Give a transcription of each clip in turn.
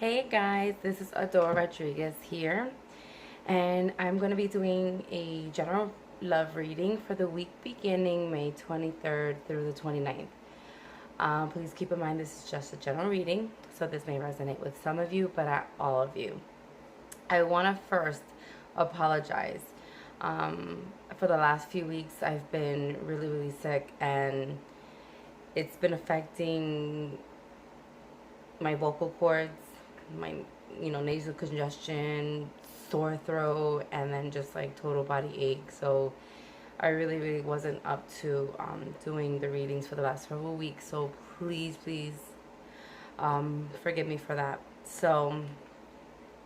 Hey guys, this is Adora Rodriguez here, and I'm going to be doing a general love reading for the week beginning May 23rd through the 29th. Please keep in mind this is just a general reading, so this may resonate with some of you, but not all of you. I want to first apologize. For the last few weeks, I've been really sick, and it's been affecting my vocal cords, my nasal congestion, sore throat, and then just like total body ache. So I really wasn't up to doing the readings for the last several weeks. So please forgive me for that. So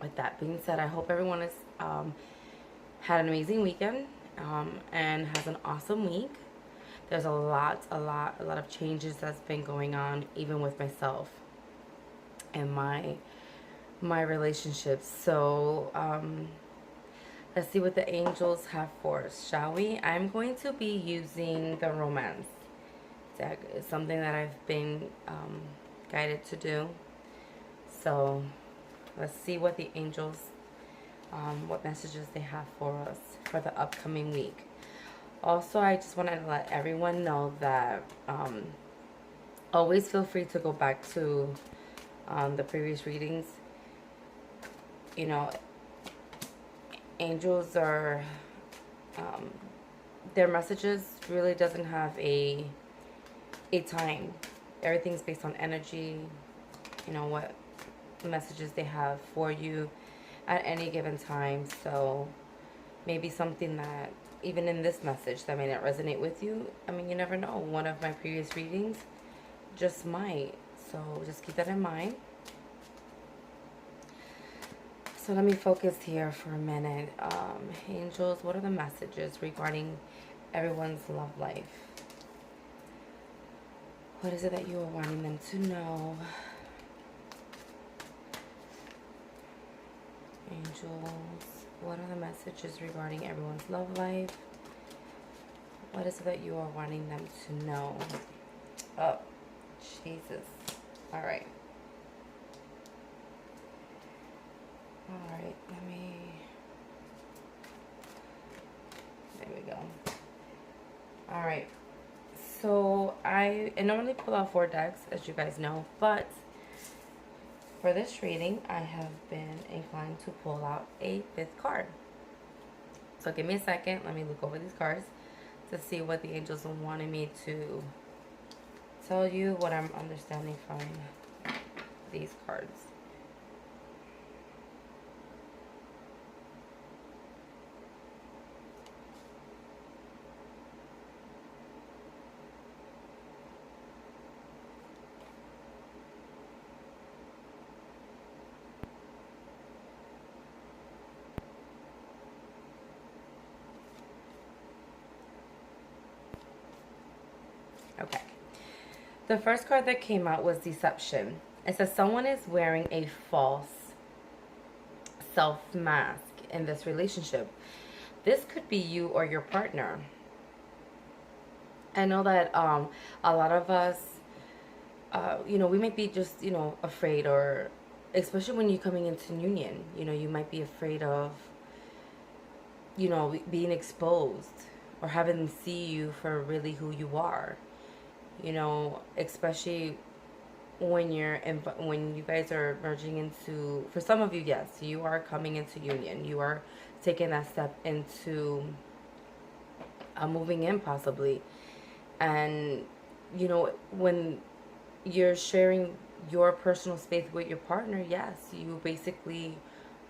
with that being said, I hope everyone has had an amazing weekend and has an awesome week. There's a lot of changes that's been going on, even with myself and my relationships. So let's see what the angels have for us, shall we? I'm going to be using the romance deck. It's something that I've been guided to do. So let's see what the angels, what messages they have for us for the upcoming week. Also, I just wanted to let everyone know that always feel free to go back to the previous readings. You know, angels are, their messages really doesn't have a time. Everything's based on energy, what messages they have for you at any given time. So maybe something that, even in this message, that may not resonate with you. I mean, you never know. One of my previous readings just might. So just keep that in mind. So let me focus here for a minute. Angels, what are the messages regarding everyone's love life? What is it that you are wanting them to know? Angels, what are the messages regarding everyone's love life? What is it that you are wanting them to know? Oh, Jesus. All right. Alright, there we go. Alright, so I normally pull out 4 decks, as you guys know, but for this reading, I have been inclined to pull out a 5th card. So give me a second, let me look over these cards to see what the angels wanted me to tell you, what I'm understanding from these cards. Okay. The first card that came out was Deception. It says someone is wearing a false self mask in this relationship. This could be you or your partner. I know that a lot of us, we might be just, afraid, or especially when you're coming into union, you might be afraid of, being exposed or having them see you for really who you are. Especially when when you guys are merging into, for some of you, yes, you are coming into union. You are taking that step into moving in, possibly. And, when you're sharing your personal space with your partner, yes, you basically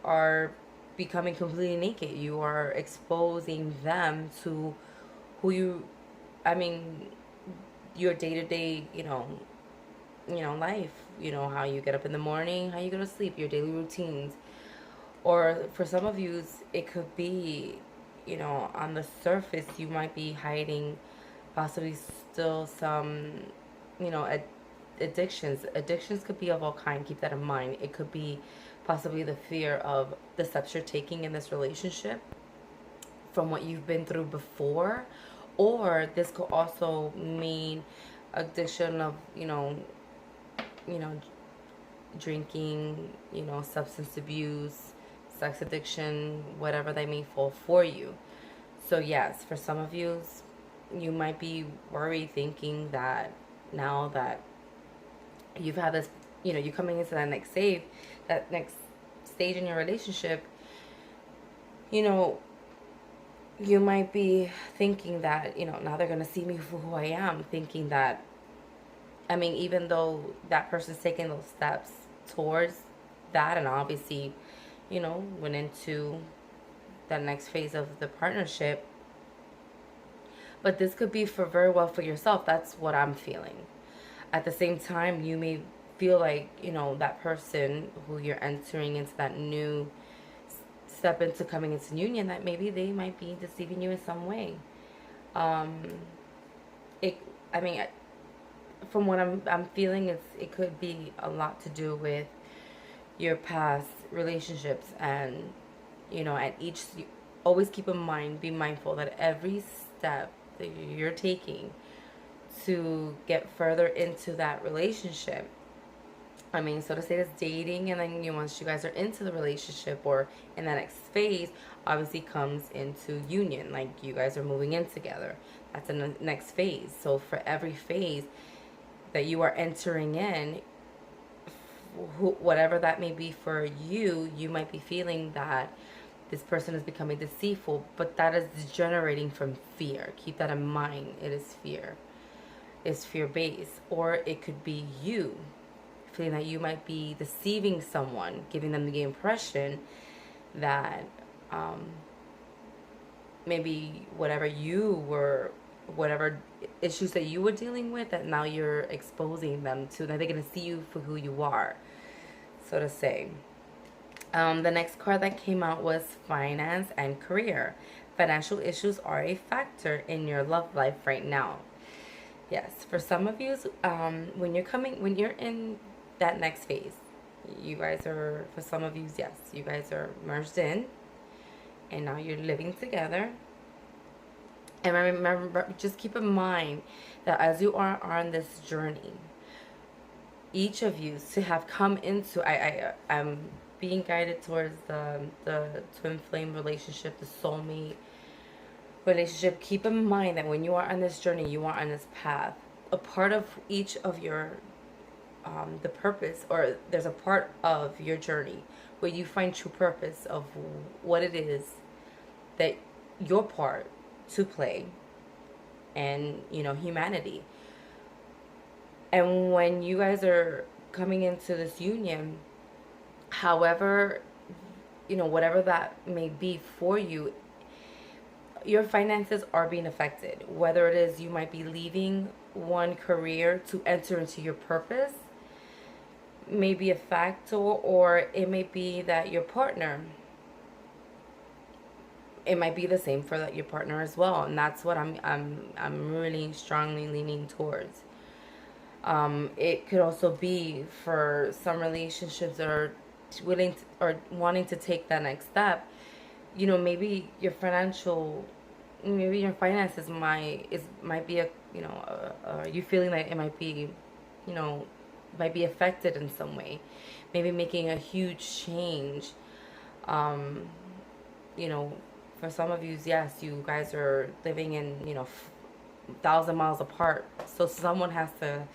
are becoming completely naked. You are exposing them to who you, I mean, your day-to-day, life, how you get up in the morning, how you go to sleep, your daily routines. Or for some of you, it could be, on the surface, you might be hiding possibly still some, addictions. Addictions could be of all kind. Keep that in mind. It could be possibly the fear of the steps you're taking in this relationship from what you've been through before. Or this could also mean addiction of, you know, drinking, substance abuse, sex addiction, whatever they may fall for you. So yes, for some of you might be worried thinking that now that you've had this, you're coming into that next stage in your relationship, you know, you might be thinking that, now they're going to see me for who I am, thinking that, I mean, even though that person's taking those steps towards that and obviously, went into that next phase of the partnership, but this could be for very well for yourself. That's what I'm feeling. At the same time, you may feel like, that person who you're entering into that new step into coming into union, that maybe they might be deceiving you in some way. Um, it, I mean, from what I'm feeling, it could be a lot to do with your past relationships, and at each, always keep in mind, be mindful that every step that you're taking to get further into that relationship, I mean, so to say, it's dating, and then once you guys are into the relationship or in that next phase, obviously comes into union, like you guys are moving in together. That's in the next phase. So for every phase that you are entering in, whatever that may be for you, you might be feeling that this person is becoming deceitful, but that is generating from fear. Keep that in mind. It is fear. It's fear based. Or it could be you feeling that you might be deceiving someone, giving them the impression that maybe whatever issues that you were dealing with, that now you're exposing them to, that they're going to see you for who you are, so to say. The next card that came out was finance and career. Financial issues are a factor in your love life right now. Yes, for some of you, when you're in that next phase, you guys are, for some of you, yes, you guys are merged in, and now you're living together. And remember, just keep in mind that as you are on this journey, each of you to have come into, I'm being guided towards the twin flame relationship, the soulmate relationship. Keep in mind that when you are on this journey, you are on this path. A part of each of your the purpose, or there's a part of your journey where you find true purpose of what it is that your part to play, and humanity. And when you guys are coming into this union, however, whatever that may be for you, your finances are being affected. Whether it is you might be leaving one career to enter into your purpose, may be a factor, or it may be that your partner, it might be the same for your partner as well, and that's what I'm really strongly leaning towards. It could also be for some relationships that are willing to, or wanting to take that next step. Maybe your finances might be you feeling like it might be, might be affected in some way. Maybe making a huge change. You know, for some of you, yes, you guys are living in, 1,000 miles apart. So someone has to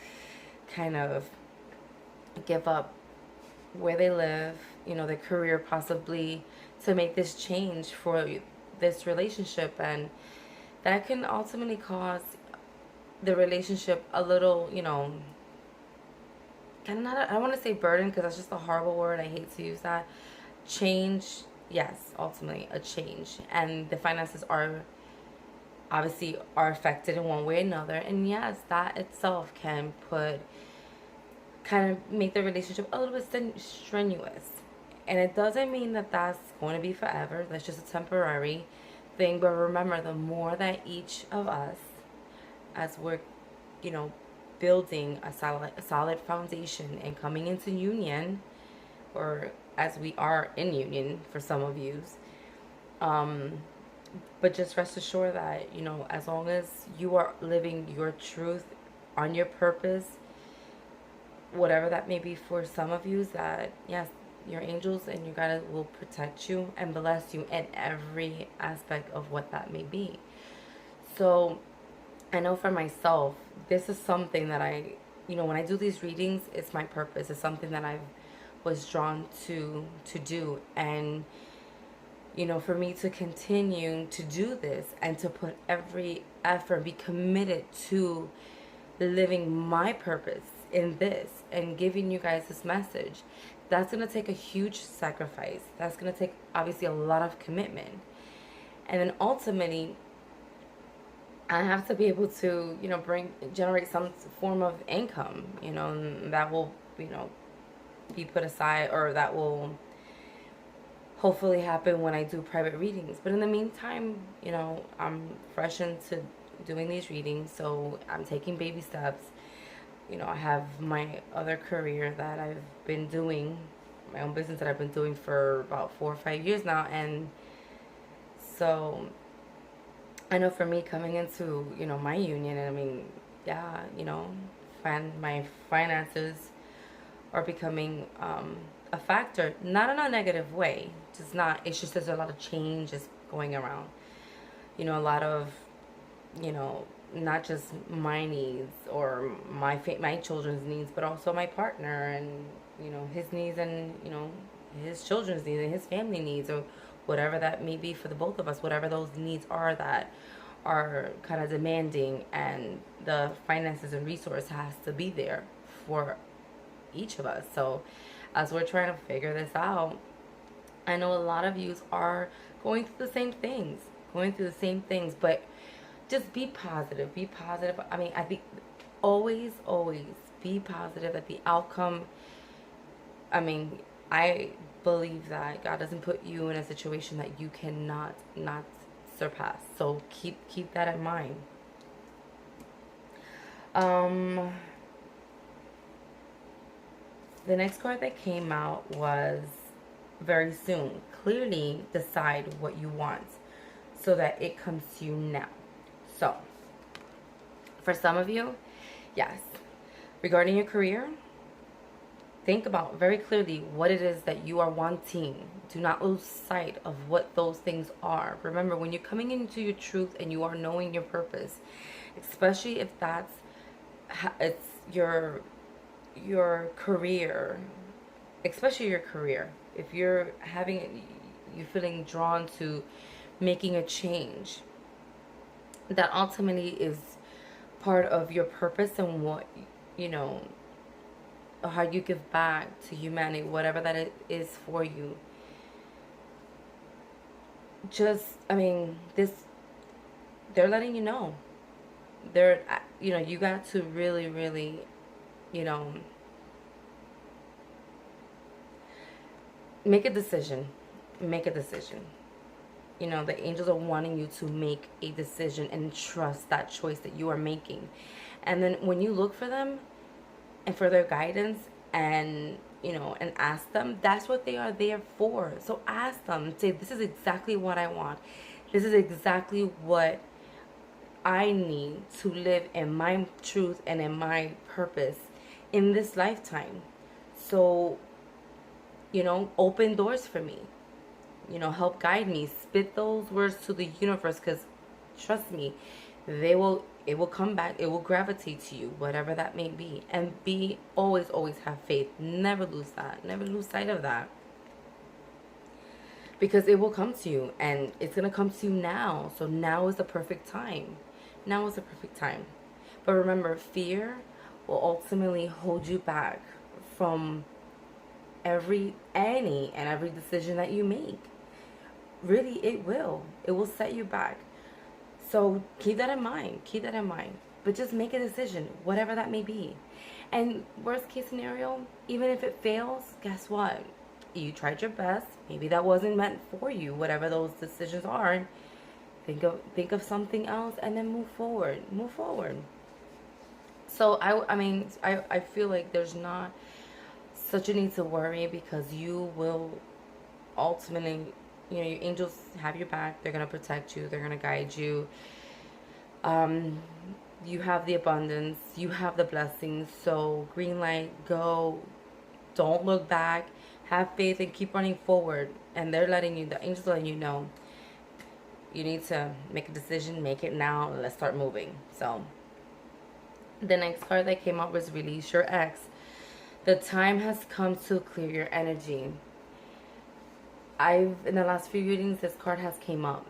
kind of give up where they live, their career possibly, to make this change for this relationship. And that can ultimately cause the relationship a little, kind of not, I don't want to say burden, because that's just a horrible word. I hate to use that. Change, yes, ultimately a change. And the finances are obviously are affected in one way or another. And yes, that itself can kind of make the relationship a little bit strenuous. And it doesn't mean that that's going to be forever. That's just a temporary thing. But remember, the more that each of us, as we're, building a solid foundation and coming into union, or as we are in union for some of you, but just rest assured that, as long as you are living your truth on your purpose, whatever that may be for some of you, is that yes, your angels and your guides will protect you and bless you in every aspect of what that may be. So I know for myself, this is something that when I do these readings, it's my purpose. It's something that I was drawn to do. And for me to continue to do this and to put every effort, be committed to living my purpose in this and giving you guys this message, that's going to take a huge sacrifice. That's going to take, obviously, a lot of commitment. And then ultimately, I have to be able to, generate some form of income, that will, be put aside, or that will hopefully happen when I do private readings. But in the meantime, I'm fresh into doing these readings, so I'm taking baby steps. I have my other career that I've been doing, my own business that I've been doing for about 4 or 5 years now. And so I know for me coming into, my union, and I mean, yeah, my finances are becoming a factor, not in a negative way, it's just there's a lot of changes going around. A lot of, not just my needs or my children's needs, but also my partner and, his needs and, his children's needs and his family needs, or whatever that may be for the both of us, whatever those needs are that are kind of demanding, and the finances and resource has to be there for each of us. So as we're trying to figure this out, I know a lot of you are going through the same things, but just be positive. Be positive. I mean, I think always be positive that the outcome, I mean, I believe that God doesn't put you in a situation that you cannot not surpass. So keep that in mind. The next card that came out was very soon. Clearly decide what you want so that it comes to you now. So, for some of you, yes, regarding your career, think about very clearly what it is that you are wanting. Do not lose sight of what those things are. Remember, when you're coming into your truth and you are knowing your purpose, especially if it's your career, especially your career, if you're feeling drawn to making a change, that ultimately is part of your purpose and what, how you give back to humanity, whatever that it is for you. They're letting you know. You got to really, really, make a decision. The angels are wanting you to make a decision and trust that choice that you are making. And then when you look for them and for their guidance and, and ask them, that's what they are there for. So ask them, say, this is exactly what I want. This is exactly what I need to live in my truth and in my purpose in this lifetime. So, open doors for me. Help guide me. Spit those words to the universe, because trust me, it will come back. It will gravitate to you, whatever that may be. And always have faith. Never lose that. Never lose sight of that. Because it will come to you, and it's going to come to you now. So now is the perfect time. But remember, fear will ultimately hold you back from every decision that you make. Really, it will set you back. So keep that in mind. But just make a decision, whatever that may be. And worst case scenario, even if it fails, guess what? You tried your best. Maybe that wasn't meant for you, whatever those decisions are. Think of something else and then move forward. So I feel like there's not such a need to worry, because you will ultimately, your angels have your back. They're going to protect you. They're going to guide you. You have the abundance, you have the blessings. So green light, go. Don't look back. Have faith and keep running forward. And they're letting you, the angels are letting you know, you need to make a decision, make it now, and let's start moving. So the next card that came up was release your ex. The time has come to clear your energy. In the last few readings, this card has came up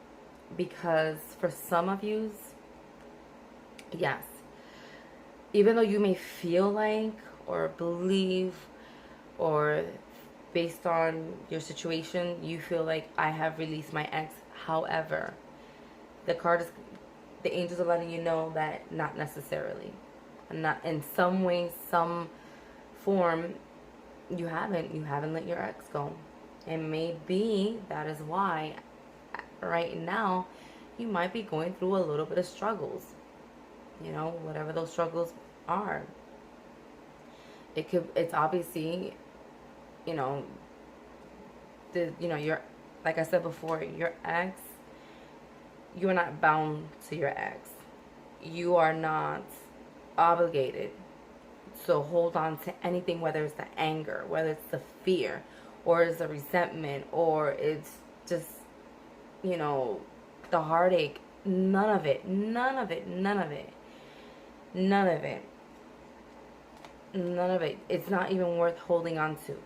because for some of you, yes, even though you may feel like or believe or based on your situation, you feel like I have released my ex. However, the angels are letting you know that not necessarily. And not in some way, some form, you haven't let your ex go. And maybe that is why right now you might be going through a little bit of struggles. Whatever those struggles are. It's obviously, you know, your, like I said before, your ex, you are not bound to your ex. You are not obligated. So hold on to anything, whether it's the anger, whether it's the fear, or it's the resentment, or it's just, the heartache. None of it. None of it. None of it. None of it. None of it. It's not even worth holding on to.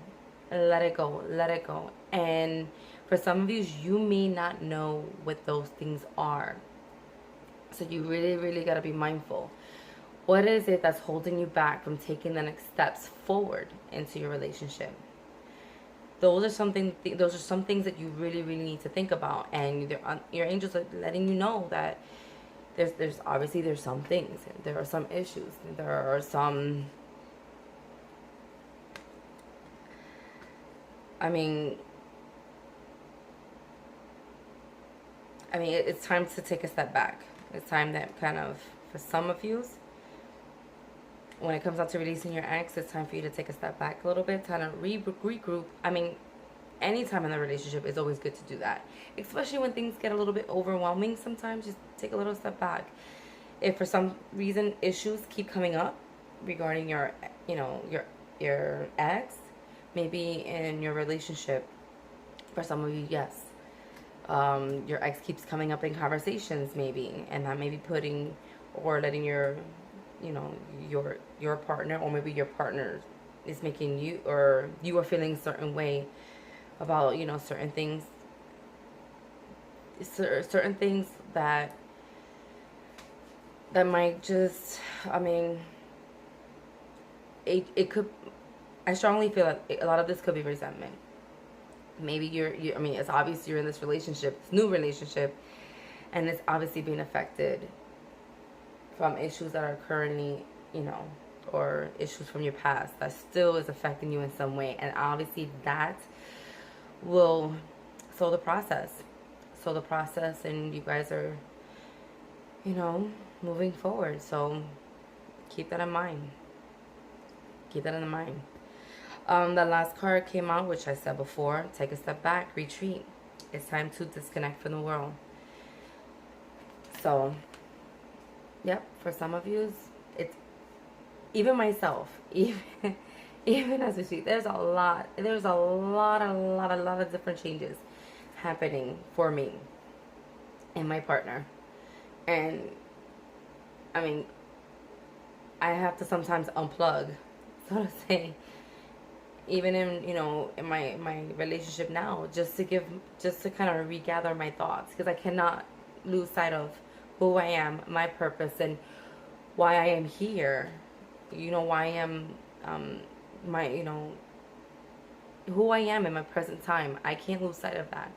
Let it go. Let it go. And for some of you may not know what those things are. So you really, really got to be mindful. What is it that's holding you back from taking the next steps forward into your relationship? Those are some things that you really, really need to think about. And your angels are letting you know that there's obviously there's some things. There are some issues. There are some... I mean, it's time to take a step back. It's time that kind of, for some of you, when it comes out to releasing your ex, it's time for you to take a step back a little bit, kind of regroup. Anytime in the relationship, it's always good to do that. Especially when things get a little bit overwhelming sometimes, just take a little step back. If for some reason issues keep coming up regarding your ex, maybe in your relationship, for some of you, yes. Your ex keeps coming up in conversations maybe, and that may be putting or letting your partner, or maybe your partner is making you, or you are feeling a certain way about, certain things that might just, it could, I strongly feel that a lot of this could be resentment. Maybe it's obvious you're in this relationship, this new relationship, and it's obviously being affected from issues that are currently, or issues from your past that still is affecting you in some way. And obviously that will slow the process. And you guys are, moving forward. So keep that in mind. The last card came out, which I said before, take a step back, retreat. It's time to disconnect from the world. So, yep, for some of you, it's, even myself, even as we speak, there's a lot of different changes happening for me and my partner. And, I have to sometimes unplug, so to say, even in in my relationship now, just to kind of regather my thoughts, because I cannot lose sight of who I am, my purpose, and why I am here. Why I am who I am in my present time. I can't lose sight of that,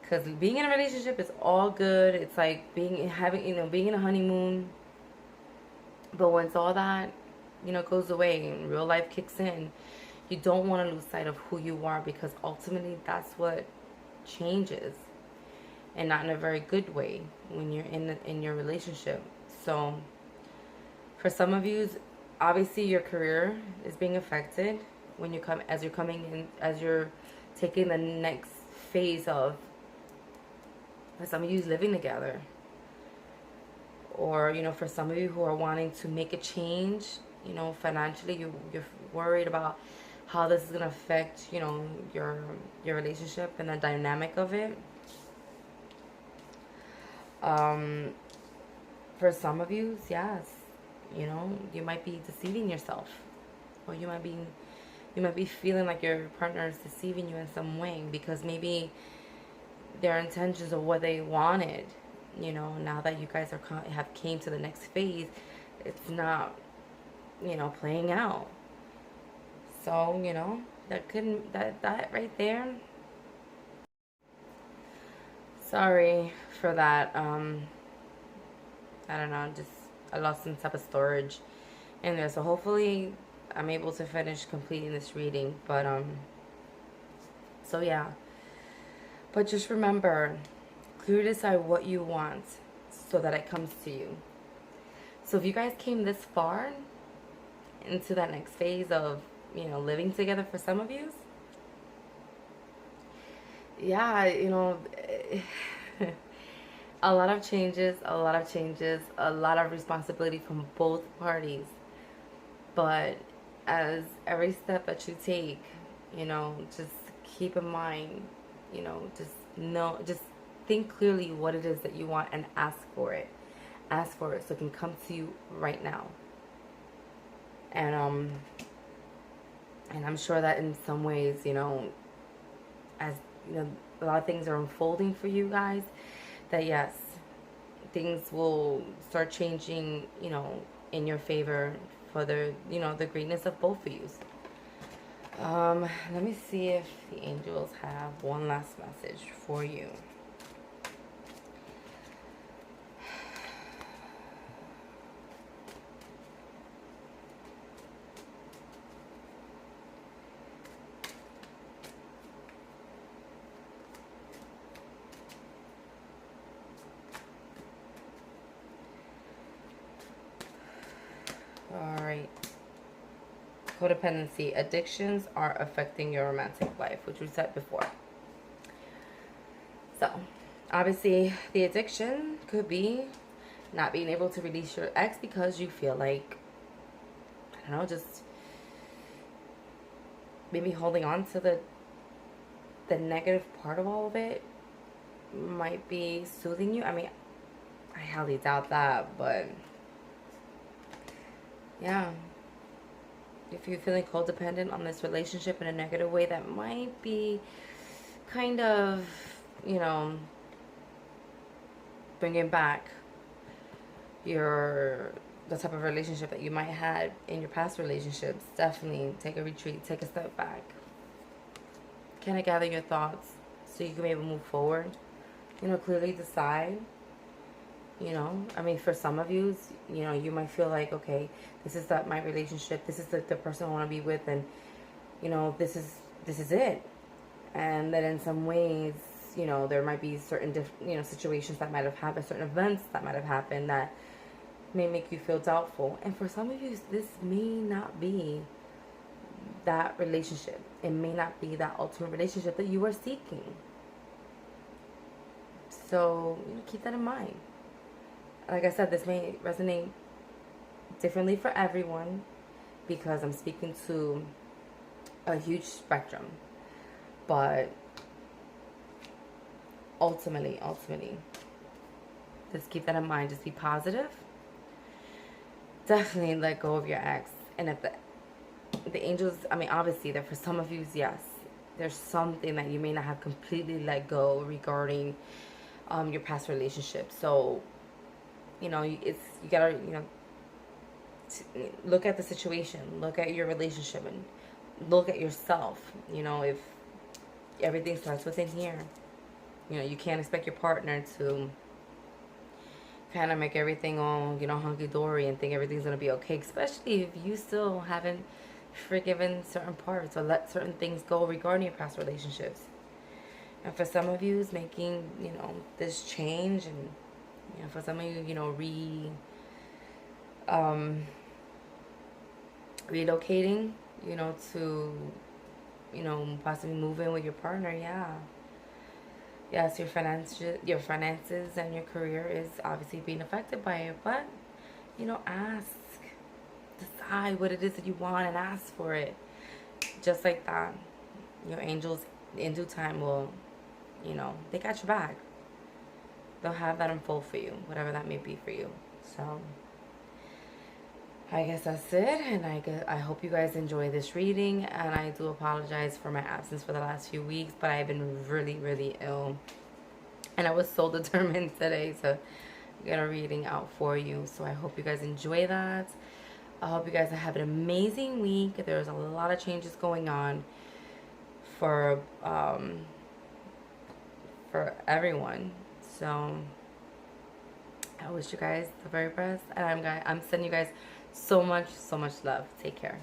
because being in a relationship is all good. It's like being in a honeymoon, but once all that goes away and real life kicks in, you don't want to lose sight of who you are, because ultimately that's what changes, and not in a very good way when you're in your relationship. So for some of you, obviously your career is being affected when as you're taking the next phase of, for some of you, living together. or, you know, for some of you who are wanting to make a change, you know, financially, you're worried about how this is going to affect, you know, your relationship and the dynamic of it. Um, for some of you, yes, you know, you might be deceiving yourself, or you might be feeling like your partner is deceiving you in some way, because maybe their intentions of what they wanted, you know, now that you guys have came to the next phase, it's not, you know, playing out. So, you know, that right there. Sorry for that. I don't know, just I lost some type of storage in there. So hopefully I'm able to finish completing this reading. But so yeah. But just remember, clearly decide what you want so that it comes to you. So if you guys came this far into that next phase of, you know, living together, for some of you, yeah, you know, a lot of changes, a lot of changes, a lot of responsibility from both parties. But as every step that you take, you know, just keep in mind, you know, just think clearly what it is that you want and ask for it. Ask for it so it can come to you right now. And I'm sure that in some ways, you know, as you know, a lot of things are unfolding for you guys, that yes, things will start changing, you know, in your favor for the, you know, the greatness of both of you. Let me see if the angels have one last message for you. All right. Codependency. Addictions are affecting your romantic life, which we said before. So, obviously, the addiction could be not being able to release your ex because you feel like, I don't know, just maybe holding on to the negative part of all of it might be soothing you. I mean, I highly doubt that, but yeah. If you're feeling codependent on this relationship in a negative way, that might be kind of, you know, bringing back the type of relationship that you might have in your past relationships. Definitely take a retreat, take a step back, kind of gather your thoughts so you can be able to move forward. You know, clearly decide. You know, I mean, for some of you, you know, you might feel like, okay, this is my relationship, this is the person I want to be with, and you know, this is it. And then in some ways, you know, there might be certain you know, situations that might have happened, certain events that might have happened that may make you feel doubtful. And for some of you, this may not be that relationship. It may not be that ultimate relationship that you are seeking. So, you know, keep that in mind. Like I said, this may resonate differently for everyone because I'm speaking to a huge spectrum. But ultimately, just keep that in mind. Just be positive. Definitely let go of your ex. And if the angels, I mean, obviously, that for some of you, yes, there's something that you may not have completely let go regarding your past relationship. So, you know, you gotta, you know, look at the situation, look at your relationship, and look at yourself. You know, if everything starts within here, you know, you can't expect your partner to kind of make everything all, you know, hunky-dory and think everything's going to be okay, especially if you still haven't forgiven certain parts or let certain things go regarding your past relationships. And for some of you, it's making, you know, this change, and, you know, for some of you, you know, relocating, you know, to, you know, possibly move in with your partner, yeah. Yes, your finances and your career is obviously being affected by it, but ask, decide what it is that you want and ask for it. Just like that, your angels in due time will, they got your back. They'll have that unfold for you, whatever that may be for you. So I guess that's it, and I hope you guys enjoy this reading, and I do apologize for my absence for the last few weeks, but I've been really, really ill, and I was so determined today to get a reading out for you. So I hope you guys enjoy that. I hope you guys have an amazing week. There's a lot of changes going on for everyone. So I wish you guys the very best, and I'm sending you guys so much love. Take care.